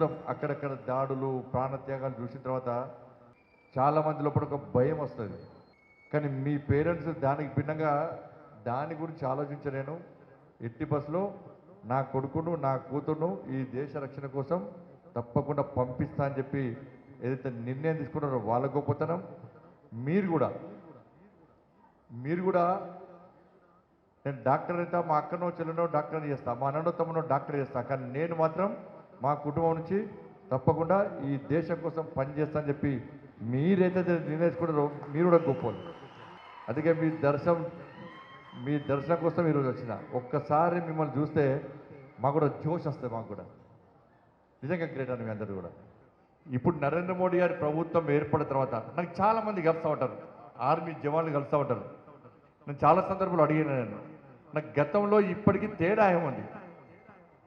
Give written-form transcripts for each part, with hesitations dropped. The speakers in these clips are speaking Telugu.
చూస్తాం అక్కడక్కడ దాడులు ప్రాణత్యాగాలు చూసిన తర్వాత చాలామంది లోపల ఒక భయం వస్తుంది. కానీ మీ పేరెంట్స్ దానికి భిన్నంగా దాని గురించి ఆలోచించలేను. ఎట్టి బస్సులో నా కొడుకును నా కూతురును ఈ దేశ రక్షణ కోసం తప్పకుండా పంపిస్తా అని చెప్పి ఏదైతే నిర్ణయం తీసుకున్నారో వాళ్ళ గొప్పతనం. మీరు కూడా నేను డాక్టర్ అయితే మా అక్కనో చెల్లెనో డాక్టర్ చేస్తా, మా అన్ననో తమ్మునో డాక్టర్ చేస్తా, కానీ నేను మాత్రం మా కుటుంబం నుంచి తప్పకుండా ఈ దేశం కోసం పనిచేస్తా అని చెప్పి మీరైతే నిర్ణయించుకున్నారో మీరు కూడా గొప్పలు. అందుకే మీ దర్శనం కోసం ఈరోజు వచ్చిన. ఒక్కసారి మిమ్మల్ని చూస్తే మాకు కూడా జోష్ వస్తుంది. మాకు కూడా నిజంగా గ్రేట్ అని మీ అందరూ కూడా. ఇప్పుడు నరేంద్ర మోడీ గారి ప్రభుత్వం ఏర్పడిన తర్వాత నాకు చాలామంది కలుస్తూ ఉంటారు, ఆర్మీ జవాన్లు కలుస్తూ ఉంటారు. నేను చాలా సందర్భాలు అడిగిన నాకు గతంలో ఇప్పటికీ తేడా ఏముంది,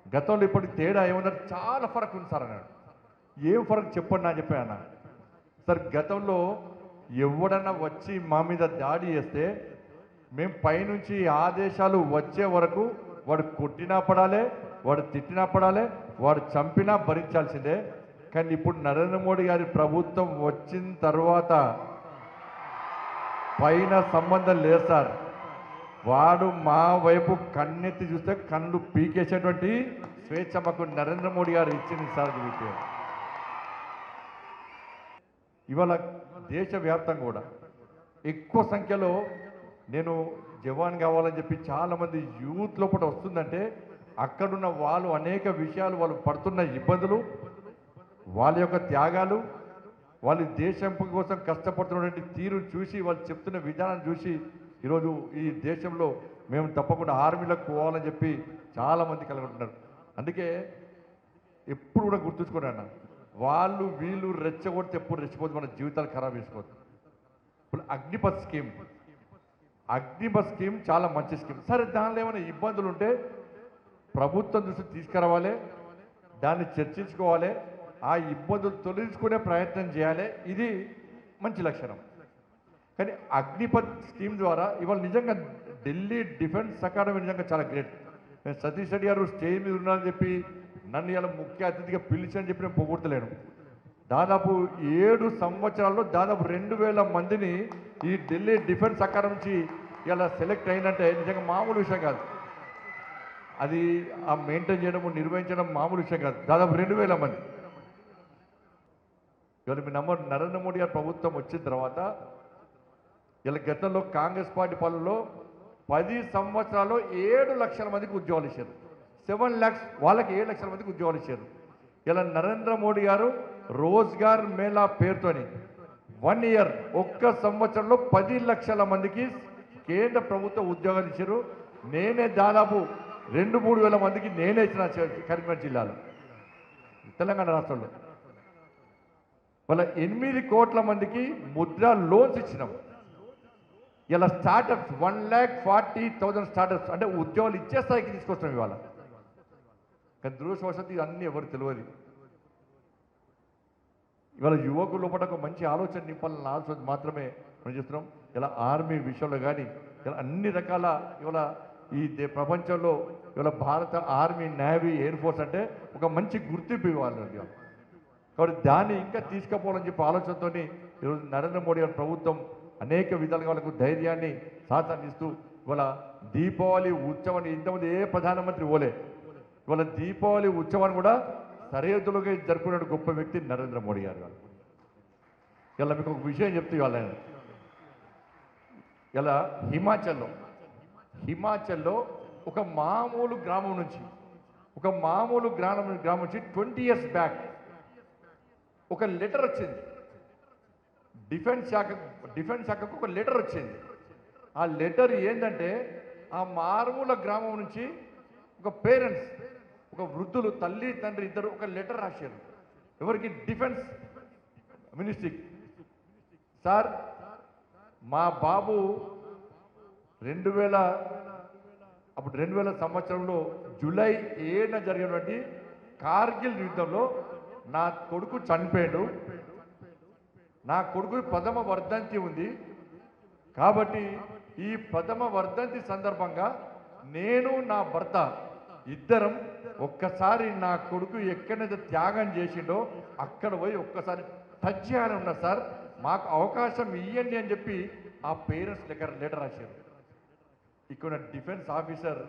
గతంలో ఇప్పటికి తేడా ఏముందంటే చాలా ఫరక్ ఉంది సార్ అన్నాడు. ఏం ఫరక్ చెప్పండి నా చెప్పా అన్న. సార్ గతంలో ఎవడన్నా వచ్చి మా మీద దాడి చేస్తే మేము పైనుంచి ఆదేశాలు వచ్చే వరకు వాడు కొట్టినా పడాలి, వాడు తిట్టినా పడాలి, వాడు చంపినా భరించాల్సిందే. కానీ ఇప్పుడు నరేంద్ర మోడీ గారి ప్రభుత్వం వచ్చిన తర్వాత పైన సంబంధం లేదు సార్. వాడు మా వైపు కన్నెత్తి చూస్తే కళ్ళు పీకేసేటువంటి స్వేచ్ఛ మాకు నరేంద్ర మోడీ గారు ఇచ్చింది సార్. ఇవాళ దేశవ్యాప్తంగా కూడా ఎక్కువ సంఖ్యలో నేను జవాన్ కావాలని చెప్పి చాలామంది యూత్ లోపల వస్తుందంటే అక్కడున్న వాళ్ళు అనేక విషయాలు వాళ్ళు పడుతున్న ఇబ్బందులు, వాళ్ళ యొక్క త్యాగాలు, వాళ్ళు దేశం కోసం కష్టపడుతున్నటువంటి తీరు చూసి వాళ్ళు చెప్తున్న విధానం చూసి ఈరోజు ఈ దేశంలో మేము తప్పకుండా ఆర్మీలకు పోవాలని చెప్పి చాలామంది కలుగుతున్నారు. అందుకే ఎప్పుడు కూడా గుర్తుంచుకోండి అన్న, వాళ్ళు వీళ్ళు రెచ్చగొడితే ఎప్పుడు రెచ్చిపోతే మన జీవితాలు ఖరాబ్ చేసుకోవద్దు. ఇప్పుడు అగ్నిపథ్ స్కీమ్ చాలా మంచి స్కీమ్. సరే దానిలో ఏమైనా ఇబ్బందులు ఉంటే ప్రభుత్వం దృష్టికి తీసుకురావాలి, దాన్ని చర్చించుకోవాలి, ఆ ఇబ్బందులు తొలగించుకునే ప్రయత్నం చేయాలి. ఇది మంచి లక్షణం. కానీ అగ్నిపథ్ స్కీమ్ ద్వారా ఇవాళ నిజంగా ఢిల్లీ డిఫెన్స్ అకాడమీ నిజంగా చాలా గ్రేట్. నేను సతీష్ రెడ్డి గారు స్టేజ్ మీద ఉన్నారని చెప్పి నన్ను ఇలా ముఖ్య అతిథిగా పిలిచని చెప్పి నేను పొగొడతలేను. దాదాపు 7 సంవత్సరాల్లో దాదాపు 2000 మందిని ఈ ఢిల్లీ డిఫెన్స్ అకాడమీ నుంచి ఇలా సెలెక్ట్ అయిందంటే నిజంగా మామూలు విషయం కాదు. అది ఆ మెయింటైన్ చేయడం నిర్వహించడం మామూలు విషయం కాదు. దాదాపు 2000 మంది. ఇవాళ మీ నరేంద్ర మోడీ గారి ప్రభుత్వం వచ్చిన తర్వాత ఇలా గతంలో కాంగ్రెస్ పార్టీ పాలనలో 10 సంవత్సరాల్లో 7 లక్షల మందికి ఉద్యోగాలు ఇచ్చారు. 7 lakhs వాళ్ళకి 7 లక్షల మందికి ఉద్యోగాలు ఇచ్చారు. ఇలా నరేంద్ర మోడీ గారు రోజ్గార్ మేళా పేరుతోని 1 year ఒక్క సంవత్సరంలో 10 లక్షల మందికి కేంద్ర ప్రభుత్వ ఉద్యోగాలు ఇచ్చారు. నేనే దాదాపు 2-3 వేల మందికి నేనే ఇచ్చిన కరీంనగర్ జిల్లాలో, తెలంగాణ రాష్ట్రంలో. వాళ్ళ 8 కోట్ల మందికి ముద్రా లోన్స్ ఇచ్చినాం. ఇలా స్టార్టప్స్ 1,40,000 స్టార్టప్స్ అంటే ఉద్యోగాలు ఇచ్చే స్థాయికి తీసుకొస్తాం ఇవాళ. కానీ దురదృష్టవశాత్తు ఇవన్నీ ఎవరు తెలియదు. ఇవాళ యువకుల లోపల ఒక మంచి ఆలోచన నింపాలన్న ఆలోచన మాత్రమే మనం చేస్తున్నాం. ఇలా ఆర్మీ విషయంలో కానీ ఇలా అన్ని రకాల ఇవాళ ఈ ప్రపంచంలో ఇవాళ భారత ఆర్మీ, నేవీ, ఎయిర్ ఫోర్స్ అంటే ఒక మంచి గుర్తింపు ఇవ్వాలి. కాబట్టి దాన్ని ఇంకా తీసుకుపోవాలని చెప్పి ఆలోచనతో ఈరోజు నరేంద్ర మోడీ గారి ప్రభుత్వం అనేక విధాలుగా వాళ్ళకు ధైర్యాన్ని సాధాన్ని ఇస్తూ ఇవాళ దీపావళి ఉత్సవాన్ని ఇంతమంది ఏ ప్రధానమంత్రి పోలే. ఇవాళ దీపావళి ఉత్సవాన్ని కూడా సరిహద్దులుగా జరుపుకునే గొప్ప వ్యక్తి నరేంద్ర మోడీ గారు. ఇలా మీకు ఒక విషయం చెప్తే ఇవాళ ఇలా హిమాచల్లో ఒక మామూలు గ్రామం నుంచి 20 years బ్యాక్ ఒక లెటర్ వచ్చింది. డిఫెన్స్ శాఖకు ఒక లెటర్ వచ్చింది. ఆ లెటర్ ఏంటంటే ఆ మారుమూల గ్రామం నుంచి ఒక పేరెంట్స్, ఒక వృద్ధులు, తల్లి తండ్రి ఇద్దరు ఒక లెటర్ రాశారు. ఎవరికి? డిఫెన్స్ మినిస్ట్రీకి. సార్, మా బాబు 2000 సంవత్సరంలో జూలై 7న జరిగినటువంటి కార్గిల్ యుద్ధంలో నా కొడుకు చనిపోయాడు. నా కొడుకు ప్రథమ వర్ధంతి ఉంది. కాబట్టి ఈ ప్రథమ వర్ధంతి సందర్భంగా నేను నా భర్త ఇద్దరం ఒక్కసారి నా కొడుకు ఎక్కడైతే త్యాగం చేసిండో అక్కడ పోయి ఒక్కసారి టచ్ చేయాలని ఉన్నారు సార్, మాకు అవకాశం ఇవ్వండి అని చెప్పి ఆ పేరెంట్స్ లెటర్ రాశారు. ఇక్కడ డిఫెన్స్ ఆఫీసర్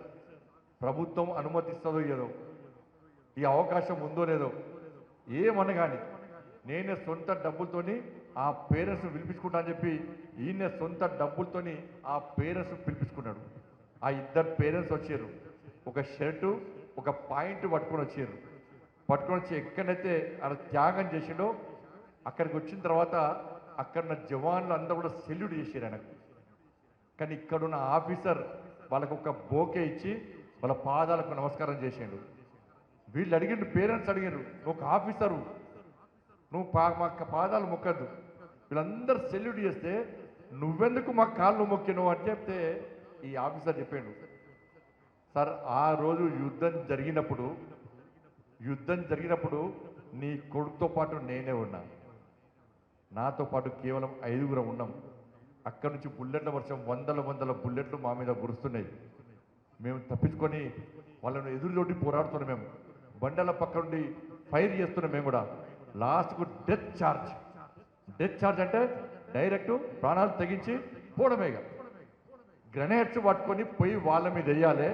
ప్రభుత్వం అనుమతిస్తుందో ఏదో, ఈ అవకాశం ఉందో లేదో ఏమనగాని నేనే సొంత డబ్బులతోని ఆ పేరెంట్స్ పిలిపించుకుంటా అని చెప్పి ఈయన సొంత డబ్బులతోని ఆ పేరెంట్స్ పిలిపించుకున్నాడు. ఆ ఇద్దరు పేరెంట్స్ వచ్చారు, ఒక షర్టు ఒక పాయింట్ పట్టుకొని వచ్చారు. పట్టుకొని వచ్చి ఎక్కడైతే ఆడ త్యాగం చేసిండో అక్కడికి వచ్చిన తర్వాత అక్కడ ఉన్న జవాన్లు అందరూ కూడా సెల్యూట్ చేశారు ఆయనకు. కానీ ఇక్కడున్న ఆఫీసర్ వాళ్ళకు ఒక బోకే ఇచ్చి వాళ్ళ పాదాలకు నమస్కారం చేసిండు. వీళ్ళు అడిగిండు, పేరెంట్స్ అడిగారు, నువ్వు ఒక ఆఫీసరు, నువ్వు మా పాదాలు మొక్కద్దు. వీళ్ళందరూ సెల్యూట్ చేస్తే నువ్వెందుకు మా కాళ్ళు మొక్కినవు అని చెప్తే ఈ ఆఫీసర్ చెప్పాడు, సార్ ఆ రోజు యుద్ధం జరిగినప్పుడు నీ కొడుకుతో పాటు నేనే ఉన్నా, నాతో పాటు కేవలం 5గురం ఉన్నాం. అక్కడి నుంచి బుల్లెట్ల వర్షం వందల బుల్లెట్లు మా మీద కురుస్తున్నాయి. మేము తప్పించుకొని వాళ్ళను ఎదురుతోటి పోరాడుతున్నాం. మేము బండల పక్క నుండి ఫైర్ చేస్తున్నాం. మేము కూడా లాస్ట్కు డెత్ ఛార్జ్ అంటే డైరెక్ట్ ప్రాణాలు తెగించి పోవడమేగా. గ్రెనేడ్స్ పట్టుకొని పోయి వాళ్ళ మీద వేయాలి.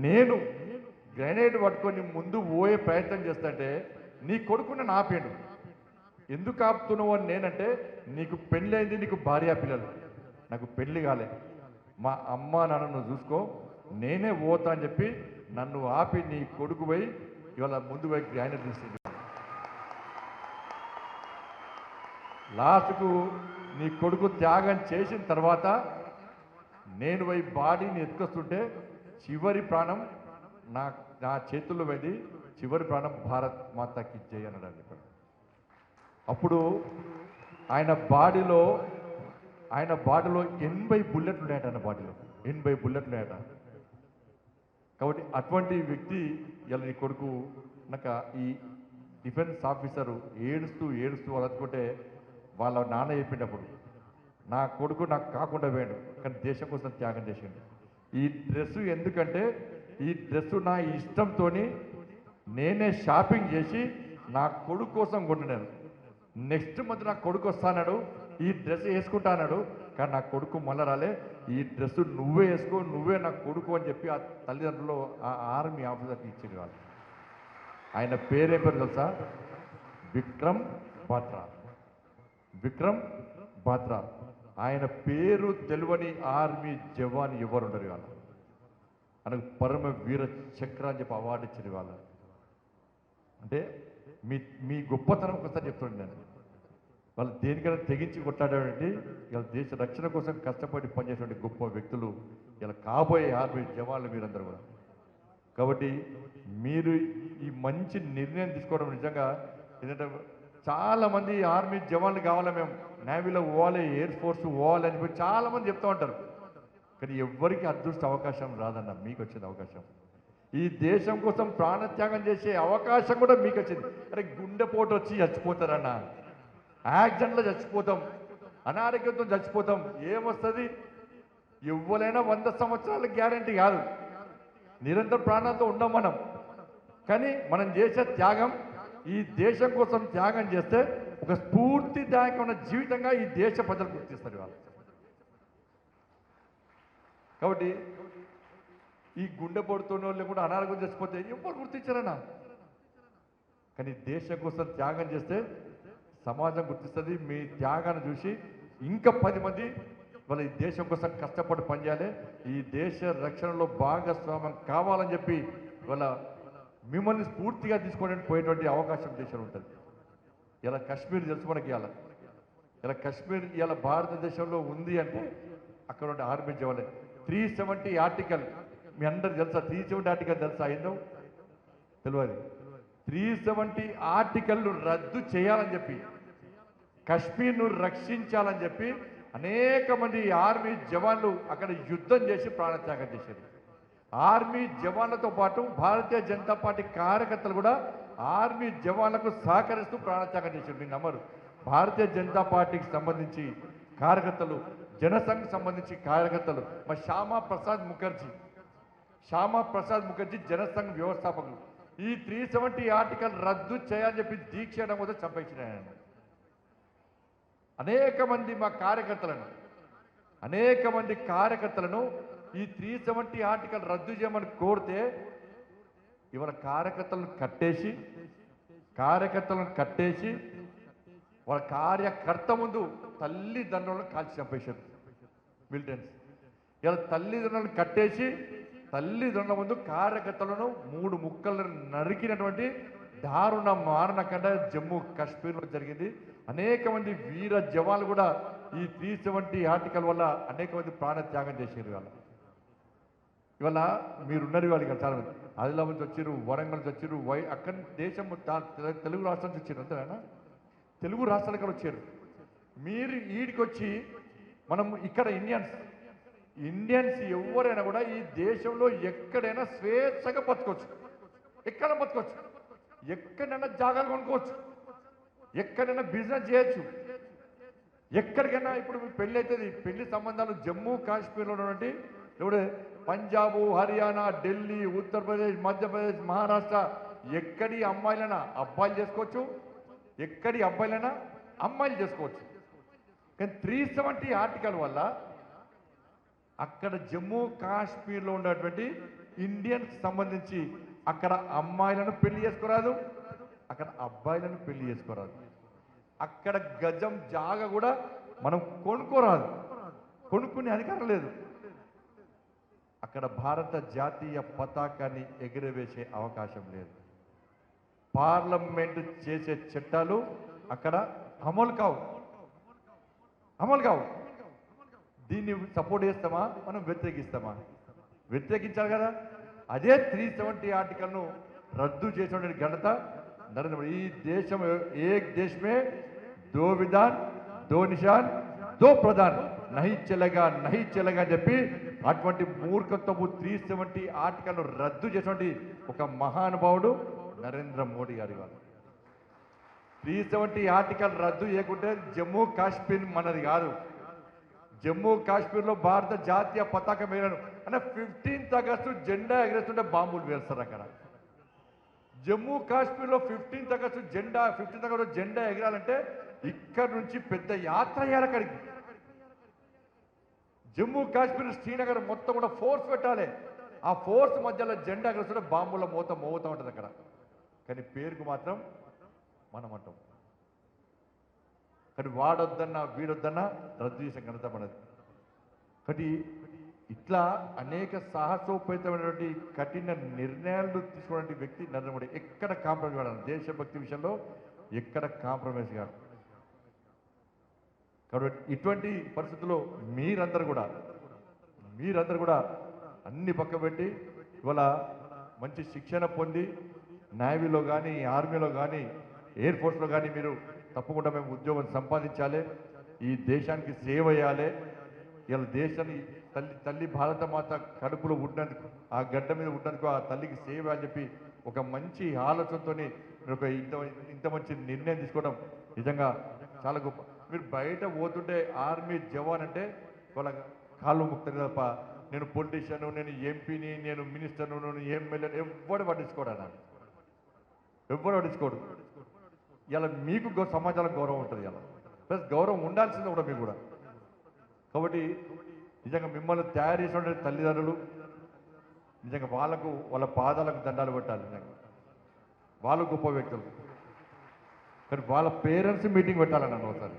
నేను గ్రెనేడ్ పట్టుకొని ముందు పోయే ప్రయత్నం చేస్తుంటే నీ కొడుకుని ఆపేడు. ఎందుకు ఆపుతున్నావు అని నేనంటే, నీకు పెళ్ళైంది, నీకు భార్య పిల్లలు, నాకు పెళ్లి కాలే, మా అమ్మ నాన్నను చూసుకో, నేనే పోతా అని చెప్పి నన్ను ఆపి నీ కొడుకు పోయి ఇవాళ ముందు పోయి గ్రైండర్ తీసింది. లాస్ట్కు నీ కొడుకు త్యాగం చేసిన తర్వాత నేను పోయి బాడీని ఎత్తుకొస్తుంటే చివరి ప్రాణం నా చేతుల్లో పోయింది. చివరి ప్రాణం భారత్ మాతాకి జై అన్నాడు చెప్పాడు. అప్పుడు ఆయన బాడీలో 80 బుల్లెట్లు ఉన్నాయట. ఆయన బాడీలో 80 బుల్లెట్లు ఉన్నాయట. కాబట్టి అటువంటి వ్యక్తి ఇలా నీ కొడుకు నాకు ఈ డిఫెన్స్ ఆఫీసరు ఏడుస్తూ అనుకుంటే వాళ్ళ నాన్న చెప్పినప్పుడు నా కొడుకు నాకు కాకుండా పోయాడు, కానీ దేశం కోసం త్యాగం చేసిండు. ఈ డ్రెస్సు ఎందుకంటే ఈ డ్రెస్సు నా ఇష్టంతో నేనే షాపింగ్ చేసి నా కొడుకు కోసం కొన్నాను. నెక్స్ట్ మంత్ నా కొడుకు వస్తాడు, ఈ డ్రెస్ వేసుకుంటా అన్నాడు. కానీ నా కొడుకు మళ్ళీ రాలే, ఈ డ్రెస్ నువ్వే వేసుకో, నువ్వే నా కొడుకు అని చెప్పి ఆ తల్లిదండ్రులు ఆ ఆర్మీ ఆఫీసర్కి ఇచ్చింది వాళ్ళు. ఆయన పేరేం పేరు తెలుసా? విక్రమ్ బాత్రా. ఆయన పేరు తెలియని ఆర్మీ జవాన్ ఎవరు ఉండరు వాళ్ళు. ఆయనకు పరమ వీర చక్ర అని చెప్పి అవార్డు ఇచ్చింది వాళ్ళు. అంటే మీ గొప్పతనం ఒకసారి చెప్తుండే నేను. వాళ్ళు దేనికైనా తెగించి కొట్లాడేటువంటి ఇలా దేశ రక్షణ కోసం కష్టపడి పనిచేసేటువంటి గొప్ప వ్యక్తులు ఇలా కాబోయే ఆర్మీ జవాన్లు మీరందరూ కూడా. కాబట్టి మీరు ఈ మంచి నిర్ణయం తీసుకోవడం నిజంగా ఏంటంటే, చాలామంది ఆర్మీ జవాన్లు కావాలి, మేము నేవీలో పోవాలి, ఎయిర్ ఫోర్స్ పోవాలి అని చెప్పి చాలామంది చెప్తూ ఉంటారు. కానీ ఎవ్వరికి అదృష్ట అవకాశం రాదన్న, మీకు వచ్చిన అవకాశం. ఈ దేశం కోసం ప్రాణత్యాగం చేసే అవకాశం కూడా మీకు వచ్చింది. అరే గుండెపోటు వచ్చి చచ్చిపోతారన్న, యాక్సిడెంట్లో చచ్చిపోతాం, అనారోగ్యంతో చచ్చిపోతాం, ఏమొస్తుంది? ఎవరైనా 100 సంవత్సరాల గ్యారంటీ కాదు, నిరంతరం ప్రాణాలతో ఉండం మనం. కానీ మనం చేసే త్యాగం, ఈ దేశం కోసం త్యాగం చేస్తే ఒక స్ఫూర్తిదాయకమైన జీవితంగా ఈ దేశ ప్రజలు గుర్తిస్తారు వాళ్ళు. కాబట్టి ఈ గుండె పడుతున్న వాళ్ళు కూడా అనారోగ్యం చచ్చిపోతే ఎవరు గుర్తించారన్నా? కానీ దేశం కోసం త్యాగం చేస్తే సమాజం గుర్తిస్తుంది. మీ త్యాగాన్ని చూసి ఇంకా 10 మంది వాళ్ళ ఈ దేశం కోసం కష్టపడి పనిచేయాలి, ఈ దేశ రక్షణలో భాగస్వామ్యం కావాలని చెప్పి వాళ్ళ మిమ్మల్ని స్ఫూర్తిగా తీసుకోవడానికి పోయేటువంటి అవకాశం దేశంలో ఉంటుంది. ఇలా కాశ్మీర్ తెలుసు మనకి. ఇలా కాశ్మీర్ ఇలా భారతదేశంలో ఉంది అంటే అక్కడ ఉండే ఆర్మీ జవాన్లే. 370 ఆర్టికల్ మీ అందరు తెలుసా? 370 ఆర్టికల్ తెలుసా? అయిందో తెలియదు. 370 ఆర్టికల్ను రద్దు చేయాలని చెప్పి, కాశ్మీర్ను రక్షించాలని చెప్పి అనేక మంది ఆర్మీ జవాన్లు అక్కడ యుద్ధం చేసి ప్రాణత్యాగం చేశారు. ఆర్మీ జవాన్లతో పాటు భారతీయ జనతా పార్టీ కార్యకర్తలు కూడా ఆర్మీ జవాన్లకు సహకరిస్తూ ప్రాణత్యాగం చేశారు. మీరు నమ్మరు. భారతీయ జనతా పార్టీకి సంబంధించి కార్యకర్తలు, జనసంఘ్ సంబంధించి కార్యకర్తలు, మా శ్యామా ప్రసాద్ ముఖర్జీ శ్యామా ప్రసాద్ ముఖర్జీ జనసంఘ్ వ్యవస్థాపకులు. ఈ 370 ఆర్టికల్ రద్దు చేయాలని చెప్పి దీక్ష చేయడం కోసం చంపేసిన ఆయన. అనేక మంది మా కార్యకర్తలను ఈ 370 ఆర్టికల్ రద్దు చేయమని కోరితే ఇవాళ కార్యకర్తలను కట్టేసి వాళ్ళ కార్యకర్త ముందు తల్లిదండ్రులను కాల్చి చంపేశారు మిలిటెంట్స్. ఇలా తల్లిదండ్రులను కట్టేసి తల్లిదండ్రుల ముందు కార్యకర్తలను 3 ముక్కలు నరికినటువంటి దారుణ మారణకాండ జమ్మూ కాశ్మీర్లో జరిగింది. అనేక మంది వీర జవాన్లు కూడా ఈ 370 ఆర్టికల్ వల్ల అనేక మంది ప్రాణత్యాగం చేశారు. ఇవాళ మీరున్నారు ఇవాళ ఇక్కడ చాలా మంది ఆదిలాబాద్ నుంచి వచ్చారు, వరంగల్ నుంచి వచ్చారు, అక్కడ దేశం తెలుగు రాష్ట్రం నుంచి వచ్చారు. అంతేనా? తెలుగు రాష్ట్రాలకు వచ్చారు. మీరు ఈడికి వచ్చి మనం ఇక్కడ ఇండియన్స్ ఎవరైనా కూడా ఈ దేశంలో ఎక్కడైనా స్వేచ్ఛగా బతకొచ్చు, ఎక్కడైనా జాగాలు కొనుక్కోవచ్చు, ఎక్కడైనా బిజినెస్ చేయొచ్చు, ఎక్కడికైనా. ఇప్పుడు మీ పెళ్ళి అవుతుంది, పెళ్లి సంబంధాలు జమ్మూ కాశ్మీర్లో ఉన్నటువంటి ఇప్పుడు పంజాబ్, హర్యానా, ఢిల్లీ, ఉత్తరప్రదేశ్, మధ్యప్రదేశ్, మహారాష్ట్ర ఎక్కడి అమ్మాయిలైనా అబ్బాయిలు చేసుకోవచ్చు, ఎక్కడి అబ్బాయిలైనా అమ్మాయిలు చేసుకోవచ్చు. కానీ 370 ఆర్టికల్ వల్ల అక్కడ జమ్మూ కాశ్మీర్లో ఉన్నటువంటి ఇండియన్స్ సంబంధించి అక్కడ అమ్మాయిలను పెళ్లి చేసుకోరాదు, అక్కడ అబ్బాయిలను పెళ్లి చేసుకోరాదు, అక్కడ గజం జాగ కూడా మనం కొనుక్కోరాదు, కొనుక్కునే అధికారం లేదు. అక్కడ భారత జాతీయ పతాకాన్ని ఎగురవేసే అవకాశం లేదు. పార్లమెంట్ చేసే చట్టాలు అక్కడ అమలు కావు. దీన్ని సపోర్ట్ చేస్తామా, మనం వ్యతిరేకిస్తామా? వ్యతిరేకించాలి కదా. అదే 370 ఆర్టికల్ను రద్దు చేసినటువంటి ఘనత నరేంద్ర మోడీ. ఈ దేశం ఏక్ దేశ్ మే దో విధాన్, దో నిషాన్, దో ప్రధాన్, నహి చెలగా అని చెప్పి అటువంటి మూర్ఖత్వపు 370 ఆర్టికల్ను రద్దు చేసినటువంటి ఒక మహానుభావుడు నరేంద్ర మోడీ గారి వారు. 370 ఆర్టికల్ రద్దు చేయకుంటే జమ్మూ కాశ్మీర్ మనది కాదు. జమ్మూ కాశ్మీర్లో భారత జాతీయ పతాకం వేయను అంటే 15th ఆగస్టు జెండా ఎగరేస్తుంటే బాంబులు వేస్తారు అక్కడ. జమ్మూ కాశ్మీర్లో 15th ఆగస్టు జెండా ఎగరాలంటే ఇక్కడ నుంచి పెద్ద యాత్ర చేయాలి అక్కడికి. జమ్మూ కాశ్మీర్, శ్రీనగర్ మొత్తం కూడా ఫోర్స్ పెట్టాలి. ఆ ఫోర్స్ మధ్యలో జెండా ఎగరేస్తుంటే బాంబుల మోతూ ఉంటుంది అక్కడ. కానీ పేరుకు మాత్రం మనం అంటాం. కానీ వాడొద్దన్నా వీడొద్దన్నా రద్దు చేసే ఘనత మనది. కాబట్టి ఇట్లా అనేక సాహసోపేతమైనటువంటి కఠిన నిర్ణయాలు తీసుకునే వ్యక్తి నరేంద్ర మోడీ. ఎక్కడ కాంప్రమైజ్ కాదు, దేశభక్తి విషయంలో ఎక్కడ కాంప్రమైజ్ కాదు. కాబట్టి ఇటువంటి పరిస్థితుల్లో మీరందరూ కూడా అన్ని పక్క పెట్టి ఇవాళ మంచి శిక్షణ పొంది నేవీలో కానీ, ఆర్మీలో కానీ, ఎయిర్ ఫోర్స్లో కానీ మీరు తప్పకుండా మేము ఉద్యోగం సంపాదించాలి, ఈ దేశానికి సేవ చేయాలి. ఇలా దేశాన్ని తల్లి భారత మాత కడుపులో ఉన్నందుకు, ఆ గడ్డ మీద ఉన్నందుకు ఆ తల్లికి సేవ అని చెప్పి ఒక మంచి ఆలోచనతో మీరు ఒక ఇంత మంచి నిర్ణయం తీసుకోవడం నిజంగా చాలా గొప్ప. మీరు బయట పోతుంటే ఆర్మీ జవాన్ అంటే వాళ్ళ కాళ్ళు ముక్తారు తప్ప నేను పొలిటీషియను, నేను ఎంపీని, నేను మినిస్టర్ను, నేను ఎమ్మెల్యేను ఎవ్వడు పట్టించుకోడు. ఇలా మీకు సమాజంలో గౌరవం ఉంటుంది. ఇలా ప్లస్ గౌరవం ఉండాల్సింది కూడా మీకు కూడా. కాబట్టి నిజంగా మిమ్మల్ని తయారు చేసినటువంటి తల్లిదండ్రులు నిజంగా వాళ్ళ పాదాలకు దండాలు పెట్టాలి. నిజంగా వాళ్ళు గొప్ప వ్యక్తులు. కానీ వాళ్ళ పేరెంట్స్ మీటింగ్ పెట్టాలన్నాను ఒకసారి.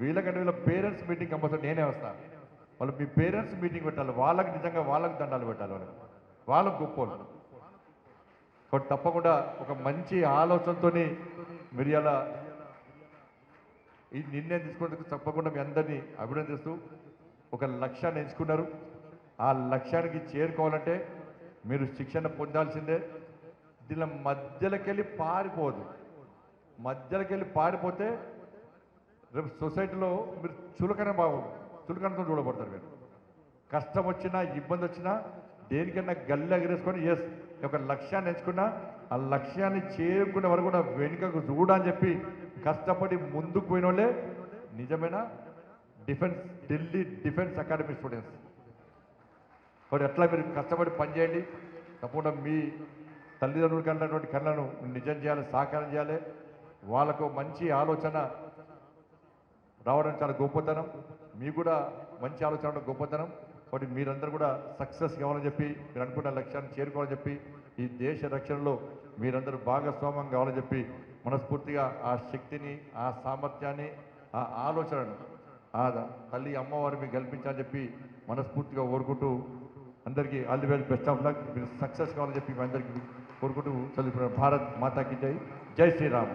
వీళ్ళకంటే వీళ్ళ పేరెంట్స్ మీటింగ్ కంపల్సరీ నేనే వస్తాను. వాళ్ళు మీ పేరెంట్స్ మీటింగ్ పెట్టాలి. నిజంగా వాళ్ళకి దండాలు పెట్టాలి. వాళ్ళకు గొప్ప. కాబట్టి తప్పకుండా ఒక మంచి ఆలోచనతో మీరు ఇలా ఈ నిర్ణయం తీసుకున్నందుకు తప్పకుండా మీ అందరినీ అభినందిస్తూ ఒక లక్ష్యాన్ని ఎంచుకున్నారు. ఆ లక్ష్యానికి చేరుకోవాలంటే మీరు శిక్షణ పొందాల్సిందే. దీనిలో మధ్యలోకెళ్ళి పారిపోతే రేపు సొసైటీలో మీరు చులకనతో చూడబడతారు. మీరు కష్టం వచ్చినా, ఇబ్బంది వచ్చినా దేనికన్నా గల్లి ఎగరేసుకొని ఒక లక్ష్యాన్ని ఎంచుకున్నా ఆ లక్ష్యాన్ని చేరుకునే వరకు కూడా వెనుకకు చూడని చెప్పి కష్టపడి ముందుకు పోయిన వాళ్ళే నిజమైన ఢిల్లీ డిఫెన్స్ అకాడమీ స్టూడెంట్స్. మరి అట్లా మీరు కష్టపడి పనిచేయండి. తప్పకుండా మీ తల్లిదండ్రులు కన్నటువంటి కళ్ళను నిజం చేయాలి, సాకారం చేయాలి. వాళ్ళకు మంచి ఆలోచన రావడం చాలా గొప్పతనం. మీకు కూడా మంచి ఆలోచన ఉండడం గొప్పతనం. కాబట్టి మీరందరూ కూడా సక్సెస్ కావాలని చెప్పి, మీరు అనుకున్న లక్ష్యాన్ని చేరుకోవాలని చెప్పి, ఈ దేశ రక్షణలో మీరందరూ భాగస్వామ్యం కావాలని చెప్పి మనస్ఫూర్తిగా ఆ శక్తిని, ఆ సామర్థ్యాన్ని, ఆ ఆలోచనను ఆ తల్లి అమ్మవారి మీకు కల్పించాలని చెప్పి మనస్ఫూర్తిగా కోరుకుంటూ అందరికీ all the very best of luck. మీరు సక్సెస్ కావాలని చెప్పి మీ అందరికీ కోరుకుంటూ చదువుకున్న భారత్ మాతాకి జై, జై శ్రీరామ్.